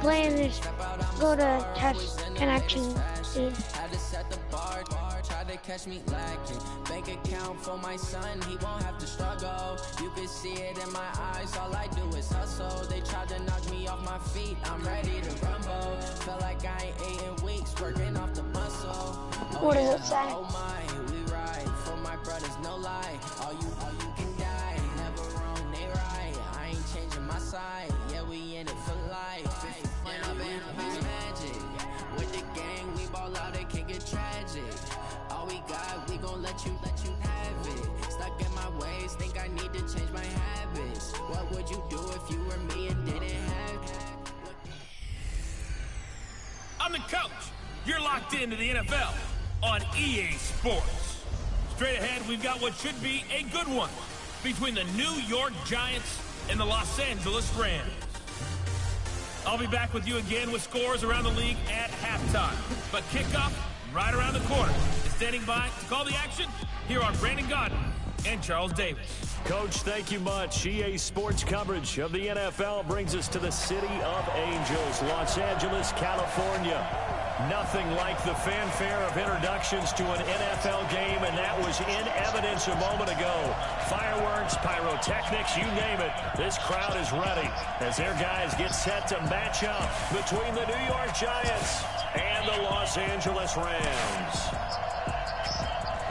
play and just go to test connection speed. Catch me lacking. Bank account for my son, he won't have to struggle. You can see it in my eyes, all I do is hustle. They tried to knock me off my feet, I'm ready to rumble. Felt like I ain't ate in weeks, working off the muscle. What does it say? Oh my, we ride for my brothers, no lie. All you can die, never wrong, they right. I ain't changing my side, yeah, we in it for life. And I've been magic. With the gang, we ball out, it can get tragic. All we got, we gon' let you have it. Stuck in my ways, think I need to change my habits. What would you do if you were me and didn't have it? I'm the coach. You're locked into the NFL on EA Sports. Straight ahead, we've got what should be a good one between the New York Giants and the Los Angeles Rams. I'll be back with you again with scores around the league at halftime. But kickoff right around the corner. And standing by to call the action, here are Brandon Gaudin and Charles Davis. Coach, thank you much. EA Sports coverage of the NFL brings us to the City of Angels, Los Angeles, California. Nothing like the fanfare of introductions to an NFL game, and that was in evidence a moment ago. Fireworks, pyrotechnics, you name it. This crowd is ready as their guys get set to match up between the New York Giants and the Los Angeles Rams.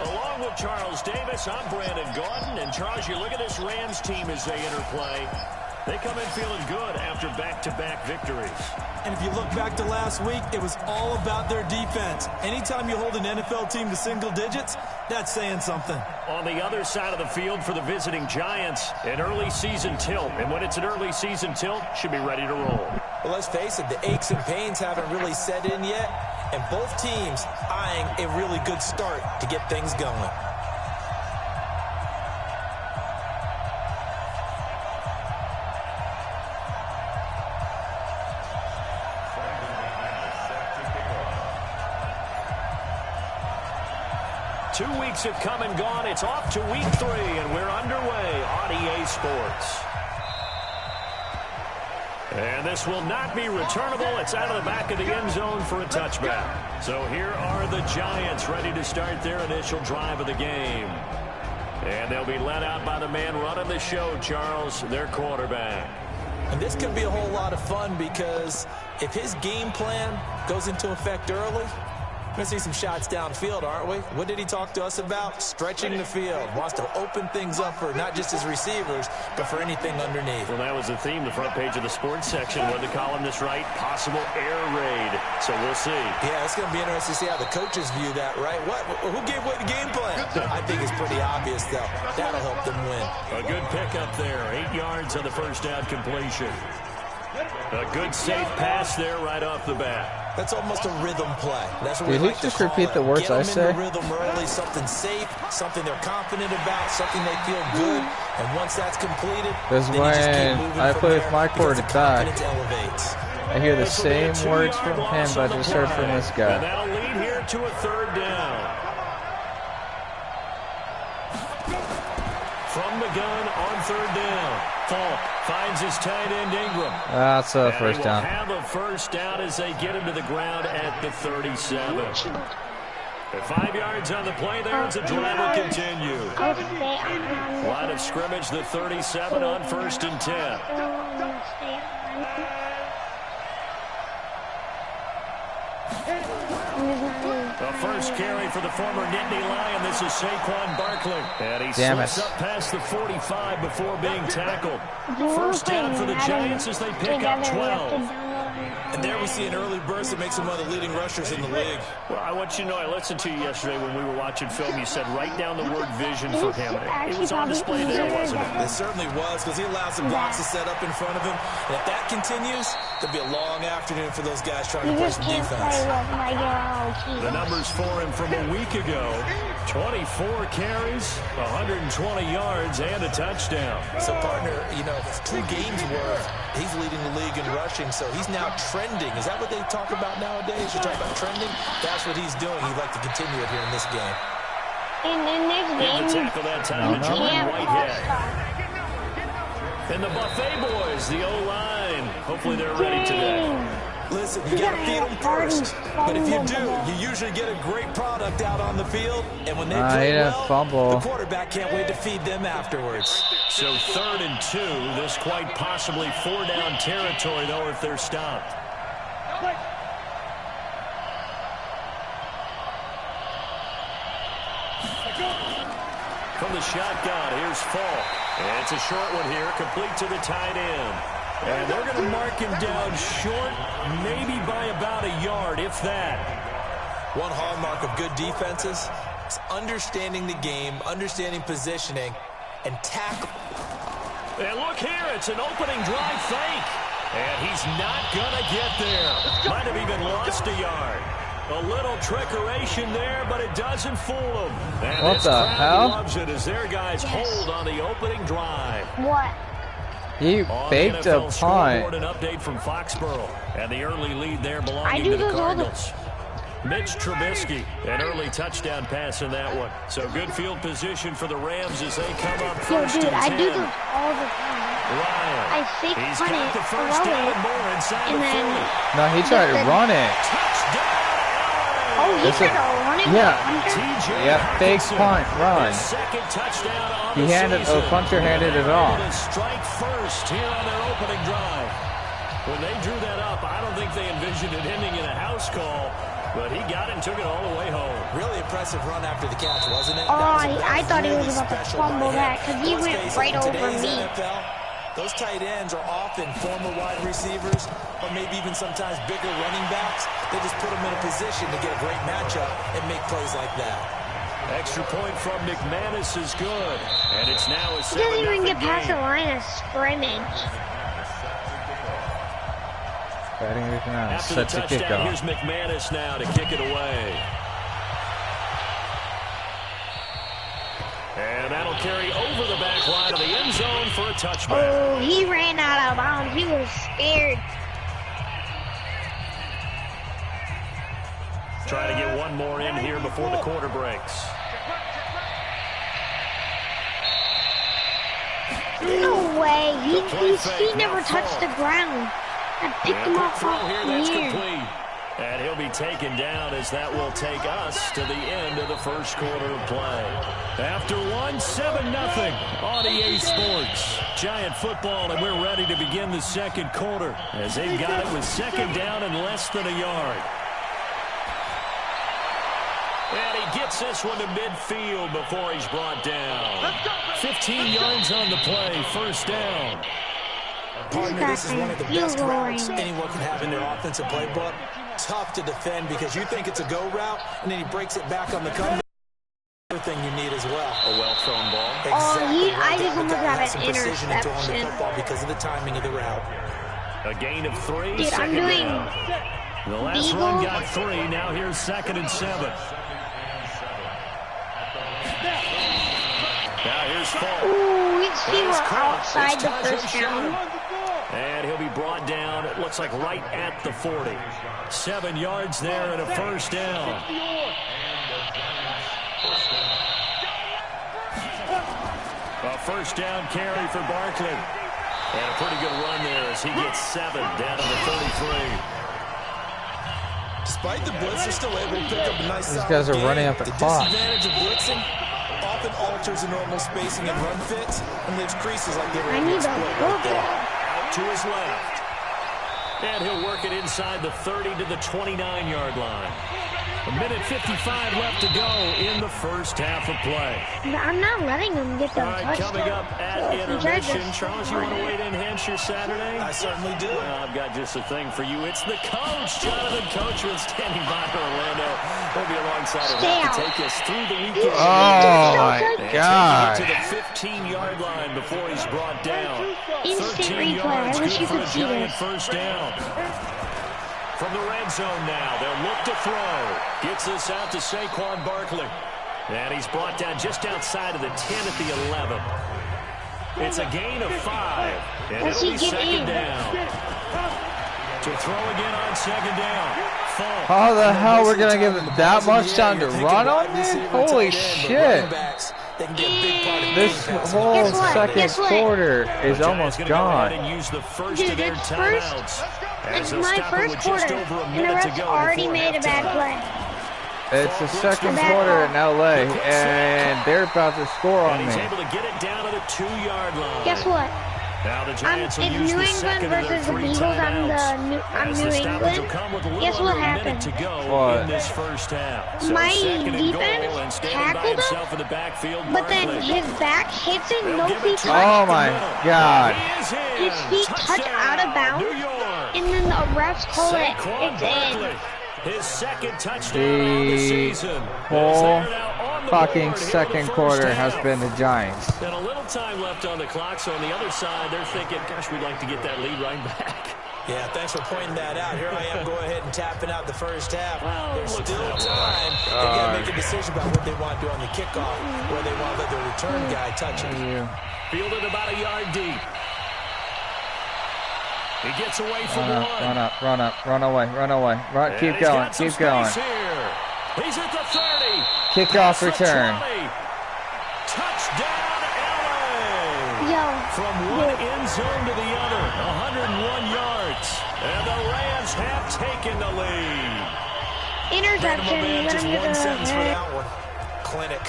Along with Charles Davis, I'm Brandon Gaudin. And Charles, you look at this Rams team as they interplay. They come in feeling good after back-to-back victories. And if you look back to last week, it was all about their defense. Anytime you hold an NFL team to single digits, that's saying something. On the other side of the field for the visiting Giants, an early season tilt. And when it's an early season tilt, should be ready to roll. Well, let's face it, the aches and pains haven't really set in yet. And both teams eyeing a really good start to get things going. Two weeks have come and gone. It's off to week 3, and we're underway on EA Sports. And this will not be returnable. It's out of the back of the end zone for a touchback. So here are the Giants ready to start their initial drive of the game. And they'll be led out by the man running the show, Charles, their quarterback. And this could be a whole lot of fun because if his game plan goes into effect early, we're going to see some shots downfield, aren't we? What did he talk to us about? Stretching the field. Wants to open things up for not just his receivers, but for anything underneath. Well, that was the theme, the front page of the sports section. What the columnist write? Possible air raid. So we'll see. Yeah, it's going to be interesting to see how the coaches view that, right? Who gave away the game plan? I think it's pretty obvious, though. That'll help them win. A good pickup there. 8 yards on the first down completion. A good safe pass there right off the bat. That's almost a rhythm play. That's what Did we he like just to call repeat it. the words Get I them say? in the rhythm early, something safe, something they're confident about, something they feel good. And once that's completed, This is then you just keep when moving I from play with there my because the quarterback. confidence elevates. I hear the same words from him, but I just heard from this And guy. that'll lead here to a third down. From the gun on third down. Falk finds his tight end Ingram. That's a first down. Have a first down as they get him to the ground at the 37. 5 yards on the play there as the drive will continue. Line of scrimmage, the 37 on 1st and 10. The first carry for the former Nittany Lion. This is Saquon Barkley. And he slips up past the 45 before being tackled. First down for the Giants as they pick up 12. And there we see an early burst that makes him one of the leading rushers in the league. Well, I want you to know, I listened to you yesterday when we were watching film. You said write down the word vision for him. It was on display there, wasn't it? It certainly was, because he allows the blocks to set up in front of him. And if that continues, there'll be a long afternoon for those guys trying to play some defense. The numbers for him from a week ago: 24 carries, 120 yards, and a touchdown. So, partner, 2 games worth, he's leading the league in rushing, so he's now trending. Is that what they talk about nowadays? You talk about trending? That's what he's doing. He'd like to continue it here in this game. In this game, the tackle that time to Jordan Whitehead. And the Buffet boys, the O-line. Hopefully they're ready today. Listen, you got to feed them first. But if you do, you usually get a great product out on the field. And when they play well, fumble. the quarterback can't wait to feed them afterwards. So 3rd and 2. This quite possibly 4-down territory, though, if they're stopped. From the shotgun, here's Falk. And it's a short one here, complete to the tight end. And they're going to mark him down short, maybe by about a yard, if that. One hallmark of good defenses is understanding the game, understanding positioning, and tackle. And look here, it's an opening drive fake. And he's not going to get there. Might have even lost a yard. A little trickeration there, but it doesn't fool him. And what the hell? Loves it as their guys hold on the opening drive. What? He faked a punt. An update from Foxborough, and the early lead there belonging to the Cardinals. Mitch Trubisky, an early touchdown pass in that one. So good field position for the Rams as they come up first. Yo, dude, I do this all the time. Ryan. I fake punt it, throw it, and then... No, he tried to run it. Oh, he tried to run it? Yeah, fake punt, run. He handed, punter handed it off. Strike first here on their opening drive. When they drew that up, I don't think they envisioned it ending in a house call. But he got it and took it all the way home. Really impressive run after the catch, wasn't it? Oh, I thought he was about to fumble that because he went right over me. NFL, those tight ends are often former wide receivers or maybe even sometimes bigger running backs. They just put them in a position to get a great matchup and make plays like that. Extra point from McManus is good. And it's now a 7-0 He doesn't even get past the line of scrimmage. After the touchdown, here's McManus now to kick it away. And that'll carry over the back line of the end zone for a touchback. Oh, he ran out of bounds. He was scared. Try to get one more in here before the quarter breaks. No way. He never touched the ground. I picked him up That's complete. And he'll be taken down as that will take us to the end of the first quarter of play. After one, 7-0 on EA Sports. Giant football, and we're ready to begin the second quarter as they've got it with second down and less than a yard. And he gets this one to midfield before he's brought down. 15 yards on the play, first down. Partner, this is one of the best routes anyone can have in their offensive playbook. Tough to defend because you think it's a go route, and then he breaks it back on the comeback. Everything you need as well. A well-thrown ball. Exactly. I just almost got an interception. Because of the timing of the route. A gain of 3. Dude, I'm doing the last run got 3. Now here's 2nd and 7. Now here's Falk. Ooh, we were outside the first down. And he'll be brought down, it looks like right at the 40. 7 yards there and a first down. A first down carry for Barkley. And a pretty good run there as he gets 7 down to the 33. Despite the blitz, they're still able to pick up a nice These guys are running up the clock. The disadvantage of blitzing often alters the normal spacing and run fits and leaves creases like they were able to split right there. To his left. And he'll work it inside the 30 to the 29-yard line. A minute 55 left to go in the first half of play. I'm not letting him get the touchdown. Coming up at intermission. Charles, you want to wait and enhance your Saturday? I certainly do. Well, I've got just a thing for you. It's the coach, Jonathan Coachman, standing by for Orlando. He'll be alongside of him to take us through the weekend. Oh, my God. To the 15-yard line before he's brought down. Instant replay. I wish you could see this. First down. From the red zone now, they'll look to throw. Gets this out to Saquon Barkley. And he's brought down just outside of the 10 at the 11. It's a gain of 5. And it'll be second down. To throw again on second down. Falk. How the hell we're going to give him that much time to run on this? Holy shit. They can be a big part of This whole Guess what? second Guess what? quarter is The almost Giants gonna go ahead gone. and use the first Dude, of their it's timeouts. As It's they'll my stop it first with just quarter, over a and the minute to refs go already before made a bad halftime. play. It's the second quarter in LA, and they're about to score on And he's me. able to get it down to the 2-yard line. Guess what? Now the It's Giants will use New the England second of their versus the 3 Eagles. timeouts. I'm As New the stoppage will England. come with a little Guess what under a minute happened? to go What? in this first half. So My second and goal, defense and standing by tackled himself in the backfield. But then Barkley. his back hits it, They'll no give feet it to touch. Oh my God. He is in. His feet touch out of Touchdown, bounds, New York. and then the refs call it. Saquon It's Barkley. in. His second touchdown on the season. whole As they're now on the fucking board here in the second first quarter has half. been the Giants. And a little time left on the clock, so on the other side, they're thinking, gosh, we'd like to get that lead right back. Yeah, thanks for pointing that out. Here I am, go ahead and tapping out the first half. Well, There's looks still that way. time. They got to make a decision about what they want to do on the kickoff, where they want to let their return guy touch it. Fielded about a yard deep. He gets away from one. Run up, run up, run away, run away. And Keep he's going, got some keep going. space here. He's at the 30. Kickoff The return. 20. Touchdown, LA. Yo, From one end zone to the other, 101 yards. And the Rams have taken the lead. interception. Man, Let just him one get sentence for the that one. Clinic.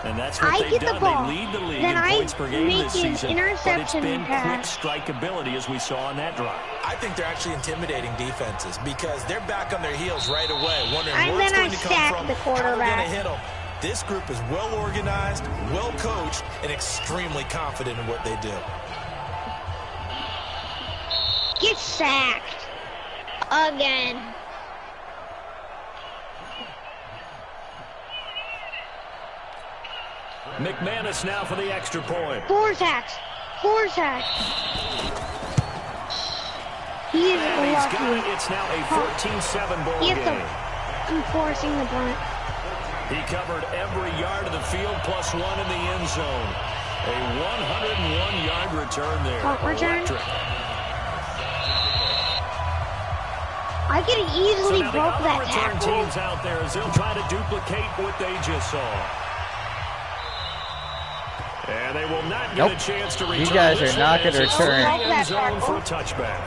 And that's what I they've get the done. ball. They lead the league Then in I points per game make this an season. But it's interception been quick pass. strikeability as we saw on that drive. I think they're actually intimidating defenses because they're back on their heels right away, wondering And where it's then I going to come sack from, the how they're going to quarterback. hit them. This group is well organized, well coached, and extremely confident in what they do. Get sacked again. McManus now for the extra point. 4 sacks. 4 sacks. He is And he's got lucky. it. It's now a 14-7 ball He has game. to enforcing the punt. He covered every yard of the field plus one in the end zone. A 101-yard return there. Punt return? Electric. I could have So easily now the broke other that return tackle. teams out there as they'll try to duplicate what they just saw. And they will not get Nope. a chance to return. You guys this are not one gonna as it's return. in the end That zone for a tackle. touchback.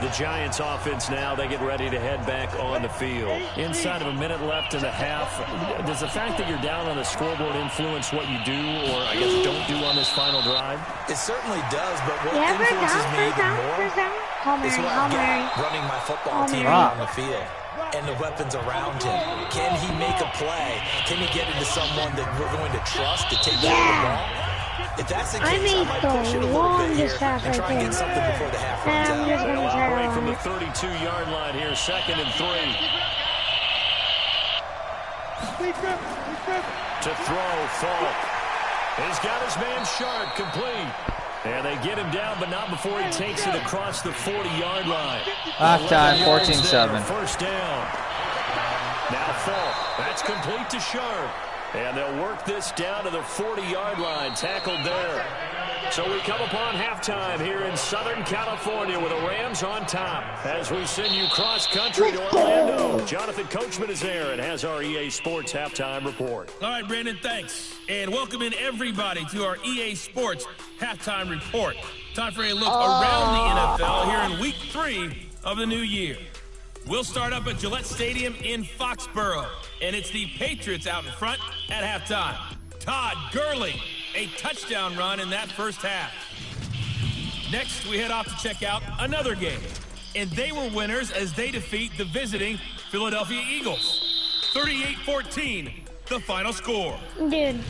The Giants offense now, they get ready to head back on the field. Inside of a minute left in the half, does the fact that you're down on the scoreboard influence what you do, or I guess don't do on this final drive? It certainly does, but what Yeah, first influences down, me first even down, more first down. Hail is Mary, what Hail I Mary. got running my football Hail team Mary. out on the field and the weapons around him. Can he make a play? Can he get into someone that we're going to trust to take care of the ball? If that's the case, I made might push it a the little bit here longest pass and try right and there. get something before the half And runs I'm just out. going They'll to operate from the try 32-yard line here, 2nd and 3. To throw, Falk. He's got his man Sharp complete. And they get him down, but not before he takes it across the 40-yard line. Halftime, 11 yards 14-7. there, first down. Now Falk. That's complete to Sharp. And they'll work this down to the 40-yard line, tackled there. So we come upon halftime here in Southern California with the Rams on top as we send you cross-country to Orlando. Jonathan Coachman is there and has our EA Sports halftime report. All right, Brandon, thanks. And welcome in everybody to our EA Sports halftime report. Time for a look around the NFL here in week 3 of the new year. We'll start up at Gillette Stadium in Foxborough, and it's the Patriots out in front at halftime. Todd Gurley, a touchdown run in that first half. Next, we head off to check out another game, and they were winners as they defeat the visiting Philadelphia Eagles. 38-14, the final score. Dude,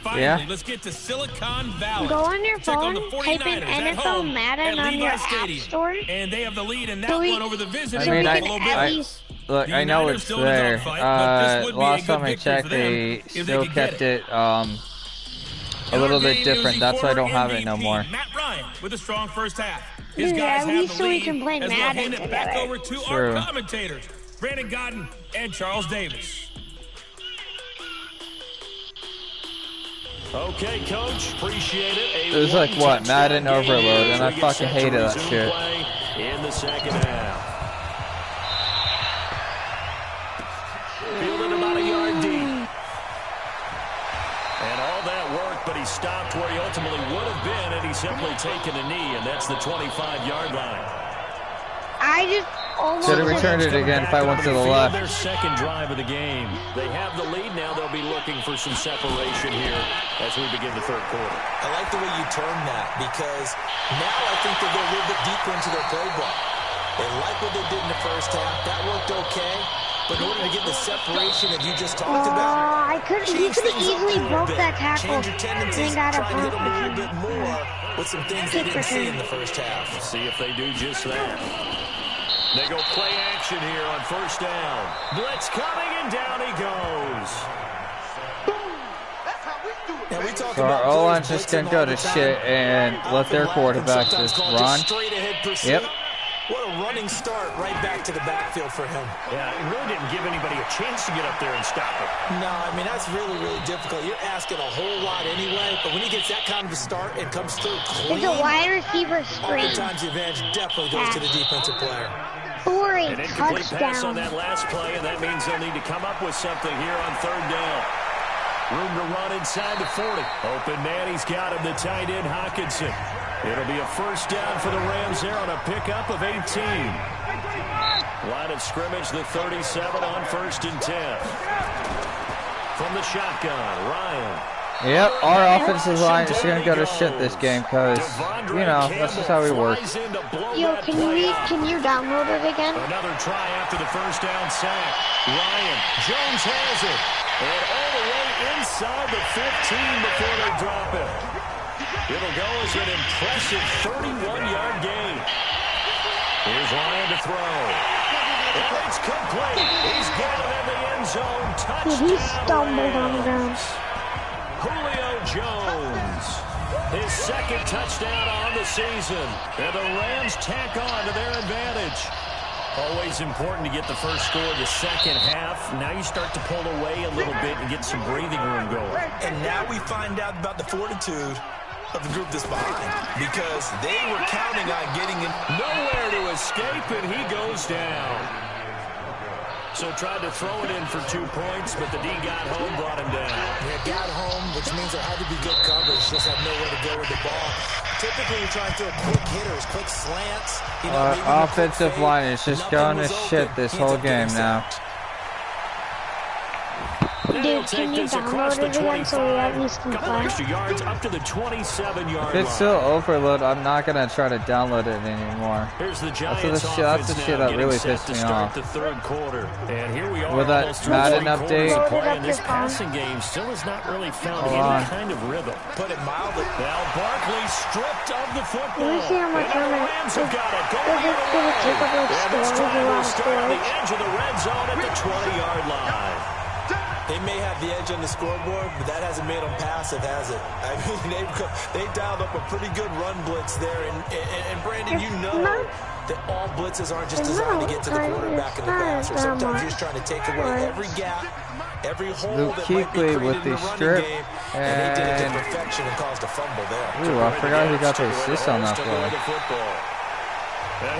Finally, Yeah. let's get to Silicon Valley. go on your Check on phone, the type in 49ers at NFL home Madden at on Levi your app Stadium. store. And they have the lead in that So we- one over the visiting I mean, Buffalo at Bills. least Look, The I know Niners it's still in the there. dogfight, but this would be a Last good time I victory checked, for them they if they still could get kept it. it a little bit different. That's why I don't have it no MVP, more. Matt Ryan with a strong first half. His Dude, guys at have least the we lead can play as we'll Madden hand it back together. over to True. our commentators, Brandon Godden and Charles Davis. Okay, Coach, appreciate it. It was like, what, Madden Overload, and I We get fucking set to hated that resume shit. play in the second half. Fielded about a yard deep. And all that taking a knee, and that's the 25-yard line. I just almost should have returned it again if I went to the left. Their second drive of the game. They have the lead now. They'll be looking for some separation here as we begin the third quarter. I like the way you term that, because now I think they go a little bit deeper into their playbook. They like what they did in the first half. That worked okay. But in order to get the separation that you just talked about, he could have easily broke that tackle. Change your tendencies, try and hit them a little bit more with some things they didn't see in the first half. We'll see if they do just that. They go play action here on first down. Blitz coming, and down he goes. So our O-line's just going to go to shit and let their quarterback just run. Yep. What a running start right back to the backfield for him. Yeah, it really didn't give anybody a chance to get up there and stop it. No, I mean, that's really, really difficult. You're asking a whole lot anyway, but when he gets that kind of a start and comes through clean, it's a wide receiver screen. oftentimes the advantage definitely goes to the defensive player. For a An incomplete pass on touchdown. that last play, and that means they'll need to come up with something here on third down. Room to run inside the 40. Open man, he's got him, the tight end Hockenson. It'll be a first down for the Rams there on a pickup of 18. Line of scrimmage, the 37 on 1st and 10. From the shotgun, Ryan. Yep, our offensive line is going to go to shit this game because, you know, that's just how we work. Yo, can you download it again? Another try after the first down sack. Ryan, Jones has it. And all the way inside the 15 before they drop it. It'll go as an impressive 31-yard gain. Here's Ryan to throw. And it's complete. He's got it in the end zone. Touchdown. He stumbled on the ground. Julio Jones. His second touchdown on the season. And the Rams tack on to their advantage. Always important to get the first score of the second half. Now you start to pull away a little bit and get some breathing room going. And now we find out about the fortitude of the group that's behind, because they were counting on getting in. Nowhere to escape, and he goes down. So tried to throw it in for 2 points, but the D got home, brought him down. Yeah, got home, which means there had to be good coverage. Just had nowhere to go with the ball. Typically, you're trying to throw quick hitters, quick slants. You know, Our offensive line is just going to shit this whole game now. Dude, can you download it again so we at least can play? Extra yards up to the 27-yard line. If it's still overload, I'm not going to try to download it anymore. Here's the Giants That's the shit that really pissed me off. The third quarter. And here we are. With that Madden update. And this passing game still has not really found any kind of rhythm. Put it mildly. Now Barkley stripped of the football. Let me see how much and the Rams have got it. Going Is it going to take up like storage, a lot of start on the storage? edge of the red zone at the 20-yard line. They may have the edge on the scoreboard, but that hasn't made them passive, has it? I mean, they dialed up a pretty good run blitz there. And Brandon, you know that all blitzes aren't just designed to get to the quarterback in the passer. Sometimes you're just trying to take away every gap, every hole that might be created in the running game. And he did it to perfection and caused a fumble there. Ooh, I forgot he got the assist on that play.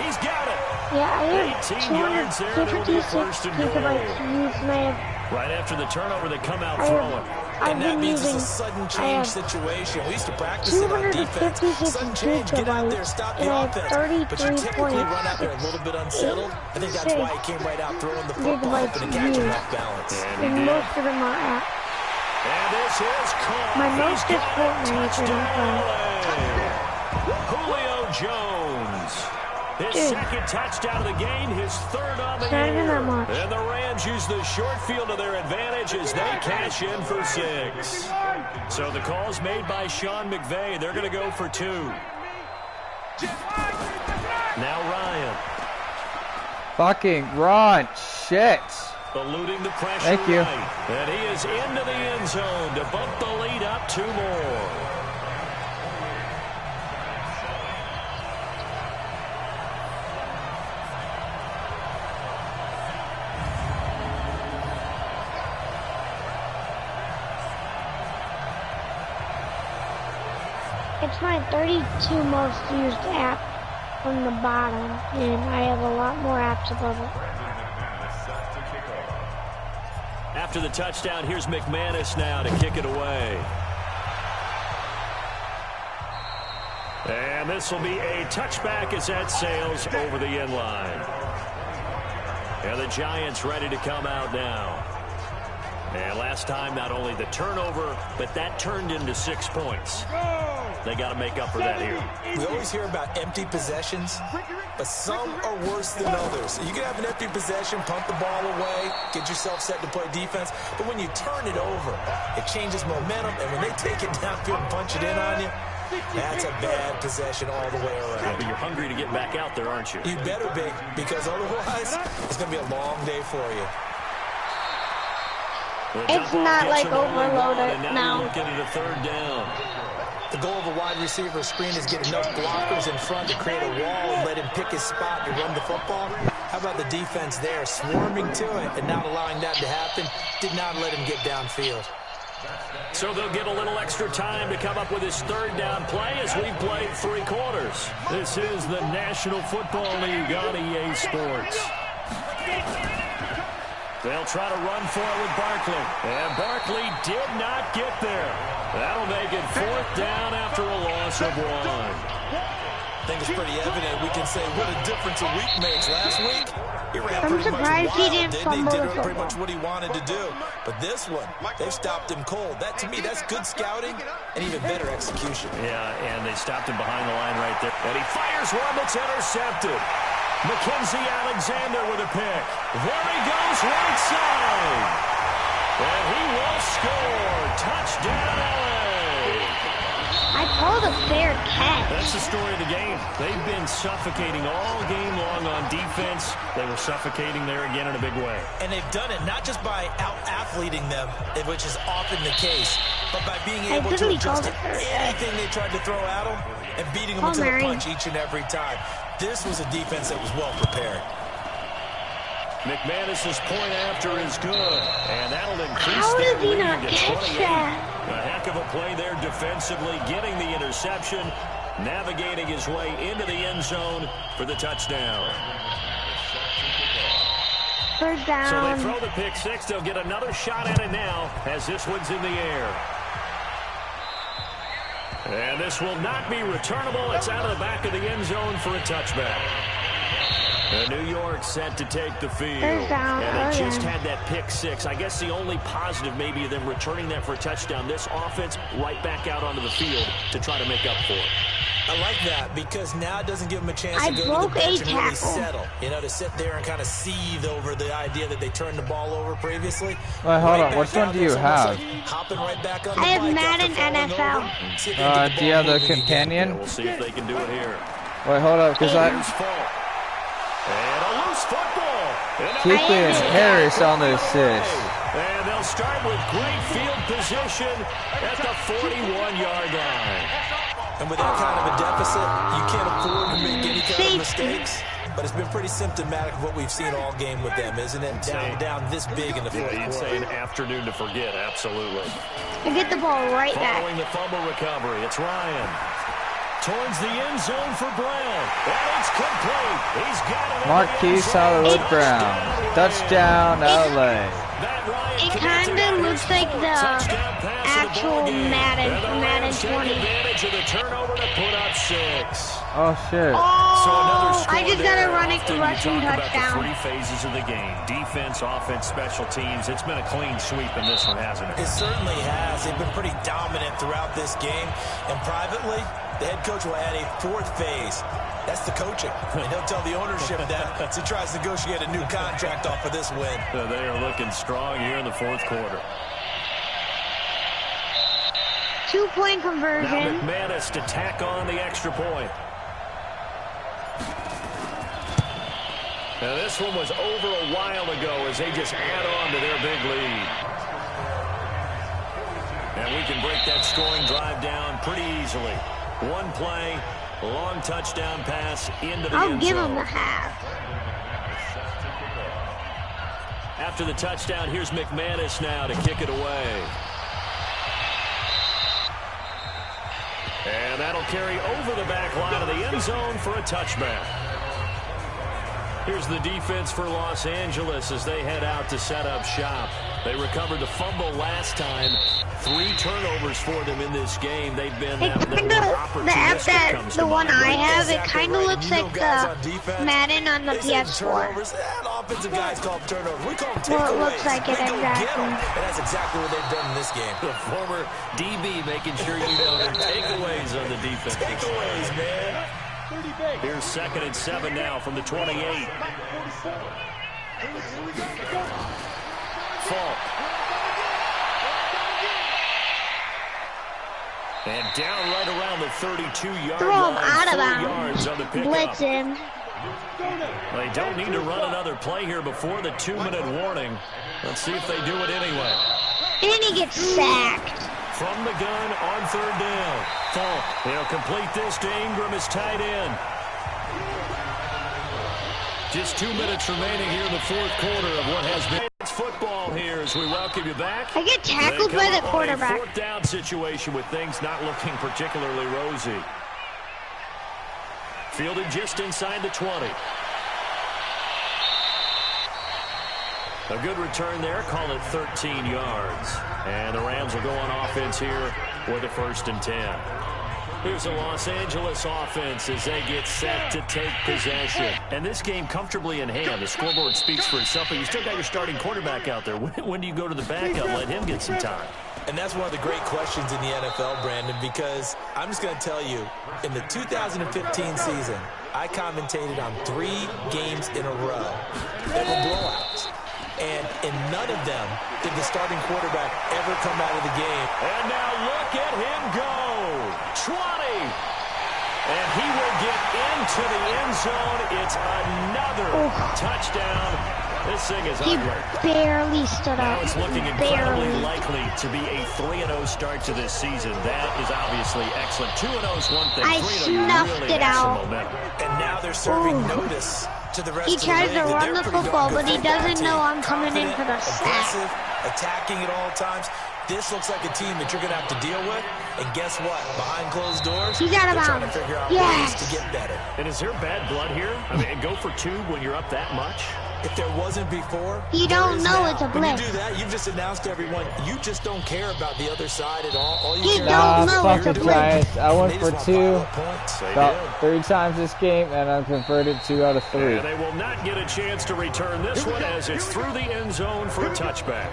He's got it. Yeah, I have 256 gigabytes used my. Right after the turnover, they come out throwing. And that means it's a sudden change situation. We used to practice it on defense. Sudden change, get out there, stop the offense. But you typically run out there a little bit unsettled. I think that's why he came right out throwing the football, hoping to catch him off balance. And most of them are at. And this is caught. My most is Fortnite. Julio Jones. His second touchdown of the game, his third on the Not that much. And the Rams use the short field to their advantage as they cash in for 6. So the call's made by Sean McVay. They're going to go for 2. Now Ryan. Fucking run. Shit. Eluding the pressure. Thank you. Right. And he is into the end zone to bump the lead up 2 more. It's my 32 most used app from the bottom, and I have a lot more apps above it. After the touchdown, here's McManus now to kick it away. And this will be a touchback as that sails over the end line. And the Giants ready to come out now. And last time, not only the turnover, but that turned into 6 points. They got to make up for that here. We always hear about empty possessions, but some are worse than others. You can have an empty possession, pump the ball away, get yourself set to play defense, but when you turn it over, it changes momentum, and when they take it downfield and punch it in on you, that's a bad possession all the way around. Yeah, but you're hungry to get back out there, aren't you? You better be, because otherwise, it's going to be a long day for you. It's not like overloaded now. Looking at a third down. The goal of a wide receiver screen is get enough blockers in front to create a wall and let him pick his spot to run the football. How about the defense there, swarming to it and not allowing that to happen? Did not let him get downfield. So they'll get a little extra time to come up with his third down play as we've played 3 quarters. This is the National Football League on EA Sports. They'll try to run for it with Barkley. And Barkley did not get there. That'll make it 4th down after a loss of 1. I think it's pretty evident. We can say what a difference a week makes. Last week, he ran I'm pretty much surprised he wild, didn't didn't he? fumble Did the football. pretty much what he wanted to do. But this one, they've stopped him cold. That, to me, that's good scouting and even better execution. Yeah, and they stopped him behind the line right there. And he fires one that's intercepted. Mackenzie Alexander with a pick. There he goes, right side. And he will score. Touchdown, LA. I called a fair catch. That's the story of the game. They've been suffocating all game long on defense. They were suffocating there again in a big way. And they've done it not just by out-athleting them, which is often the case, but by being able to adjust to anything they tried to throw at them and beating them to the punch each and every time. This was a defense that was well prepared. McManus's point after is good, and that'll increase their lead to 28. A heck of a play there defensively, getting the interception, navigating his way into the end zone for the touchdown. Third down. So they throw the pick 6. They'll get another shot at it now as this one's in the air. And this will not be returnable. It's out of the back of the end zone for a touchback. And New York set to take the field. And they just had that pick 6. I guess the only positive maybe of them returning that for a touchdown. This offense right back out onto the field to try to make up for it. I like that because now it doesn't give them a chance to go to the bench and really settle. You know, to sit there and kind of seethe over the idea that they turned the ball over previously. Wait, hold on. Which one do you have? Hopping right back on the I have Madden NFL. Do you have the companion? Yeah, we'll see if they can do it here. Wait, hold up, because And a loose football. Keeping Harris on the assist. And they'll start with great field position at the 41-yard line. And with that kind of a deficit, you can't afford to make any kind of mistakes. But it's been pretty symptomatic of what we've seen all game with them, isn't it? Down this big in the fourth quarter. You'd say an afternoon to forget, absolutely. And get the ball right back. Following the fumble recovery, it's Ryan. Towards the end zone for Brown. And it's complete. He's got it. Marquise Hollywood Brown. Touchdown, LA. It kind of looks like the actual Madden 20. Advantage of the turnover to put up 6. Oh, shit. Oh, I just got a rushing touchdown. touchdown. The 3 phases of the game. Defense, offense, special teams. It's been a clean sweep in this one, hasn't it? It certainly has. They've been pretty dominant throughout this game. And privately, the head coach will add a 4th phase. That's the coaching. And he'll tell the ownership that as he tries to negotiate a new contract off of this win. So they are looking strong here in the 4th quarter. 2-point conversion. Now McManus to tack on the extra point. Now this one was over a while ago as they just add on to their big lead. And we can break that scoring drive down pretty easily. One play, long touchdown pass into the end zone. I'll give him the half. After the touchdown, here's McManus now to kick it away. And that'll carry over the back line of the end zone for a touchback. Here's the defense for Los Angeles as they head out to set up shop. They recovered the fumble last time, 3 turnovers for them in this game. They've been It kind of, the app that, the one I have, it kind of looks like the Madden on the PS4. Offensive guys call them turnovers. We call them takeaways. Well, it looks like it exactly. And that's exactly what they've done in this game. The former DB making sure you know their takeaways on the defense. Takeaways, man. Here's 2nd and 7 now from the 28. Falk. And down right around the 32-yard Throw him line. out of 4 bounds. yards on the pickup. Blitz him. They don't need to run another play here before the 2-minute warning. Let's see if they do it anyway. And he gets sacked. From the gun on 3rd down. Falk. They'll complete this to Ingram as tight end. Just 2 minutes remaining here in the 4th quarter of what has been football here as we welcome you back. I get tackled by the quarterback. 4th down situation with things not looking particularly rosy. Fielded just inside the 20. A good return there. Call it 13 yards. And the Rams will go on offense here with a 1st and 10. Here's a Los Angeles offense as they get set to take possession. And this game comfortably in hand. The scoreboard speaks for itself, but you still got your starting quarterback out there. When do you go to the backup? Let him get some time. And that's one of the great questions in the NFL, Brandon, because I'm just going to tell you, in the 2015 season, I commentated on 3 games in a row that were blowouts. And in none of them did the starting quarterback ever come out of the game. And now look at him go. 20. And he will get into the end zone. It's another touchdown. This thing is ugly. He barely stood up. Now it's looking incredibly likely to be a 3-0 start to this season. That is obviously excellent. 2-0 is one thing. I 3-0, snuffed really it out. And now they're serving notice to the rest He of the tries league to that run they're the pretty football, darn but he good football doesn't know team. I'm coming in for the sack. Aggressive, attacking at all times. This looks like a team that you're going to have to deal with. And guess what? Behind closed doors, He's out of they're trying to bounds. figure out Yes. ways to get better. And is there bad blood here? I mean, go for 2 when you're up that much? If there wasn't before, You there don't is know now. it's a When you blitz. do that, you've just announced to everyone, you just don't care about the other side at all. All you He care don't about is know what it's you're a doing. blitz. Giants, I went They for just 2 want points. They about 3 times this game, and I've converted 2 out of 3. And they will not get a chance to return this one as it's through the end zone for a touchback.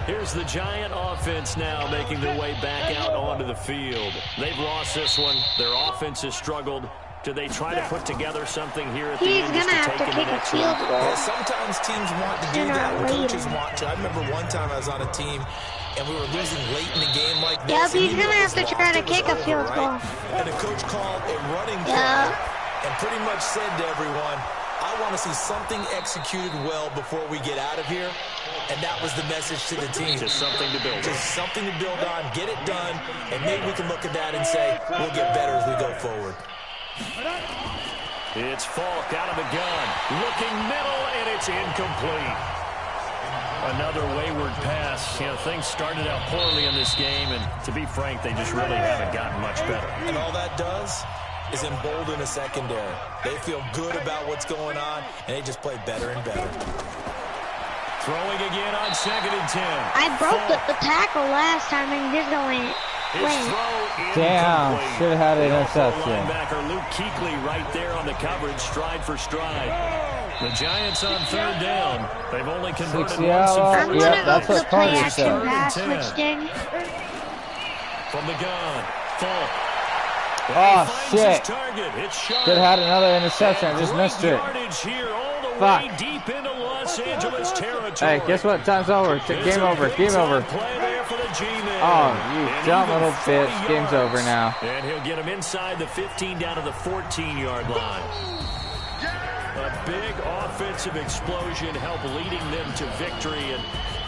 Here's the Giant offense now making their way back out onto the field. They've lost this one. Their offense has struggled. Do they try to put together something here at the He's end going to just have to take kick them a next field week? goal. Yeah, sometimes teams want to do Sooner that, or and coaches later. want to. I remember one time I was on a team, and we were losing late in the game like this. Yep, and he's you knew gonna it have was to try lost, to it was kick a over, field right? goal. And the coach called a running Yeah. play and pretty much said to everyone, I want to see something executed well before we get out of here. And that was the message to the team. Just something to build on. Just something to build on, get it done, and maybe we can look at that and say, we'll get better as we go forward. It's Falk out of the gun. Looking middle, and it's incomplete. Another wayward pass. You know, things started out poorly in this game, and to be frank, they just really haven't gotten much better. And all that does is embolden a secondary. They feel good about what's going on, and they just play better and better. Throwing again on 2nd and 10. I broke the tackle last time and just went. His throw Damn, incomplete. should have had an The offensive interception. linebacker Luke Kuechly right there on the coverage, stride for stride. The Giants on 3rd down. They've only converted 60 once in out. I'm 4 going to Yep, go that's for the what Carter play said. action pass, 10. which ding. From the gun. Falk. And Oh, he finds shit. his target. It's sharp. Could have had another interception. I just Great missed it. yardage here all the Fuck. way deep into Los Angeles territory. Hey, guess what? Time's over. There's Game a over. big Game time over. Play there for the G-men. Oh, you And dumb even little 40 bitch. Game's yards. over now. And he'll get him inside the 15 down to the 14-yard line. A big offensive explosion helped leading them to victory. And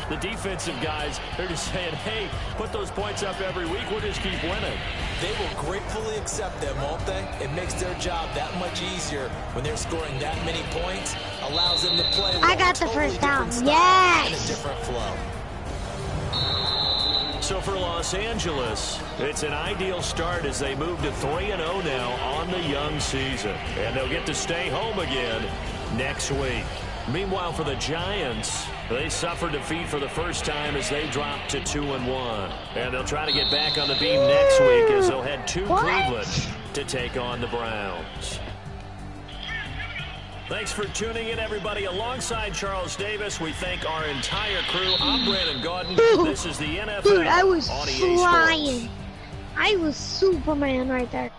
the defensive guys, they're just saying, hey, put those points up every week. We'll just keep winning. They will gratefully accept them, won't they? It makes their job that much easier when they're scoring that many points. Allows them to play I got the totally first down. different style and a Yes. different flow. So for Los Angeles, it's an ideal start as they move to 3-0 now on the young season. And they'll get to stay home again next week. Meanwhile, for the Giants, they suffered defeat for the first time as they dropped to 2-1. And they'll try to get back on the beam next week as they'll head to Cleveland to take on the Browns. Thanks for tuning in, everybody. Alongside Charles Davis, we thank our entire crew. I'm Brandon Gaudin. This is the NFL. Dude, I was on EA flying. Sports. I was Superman right there.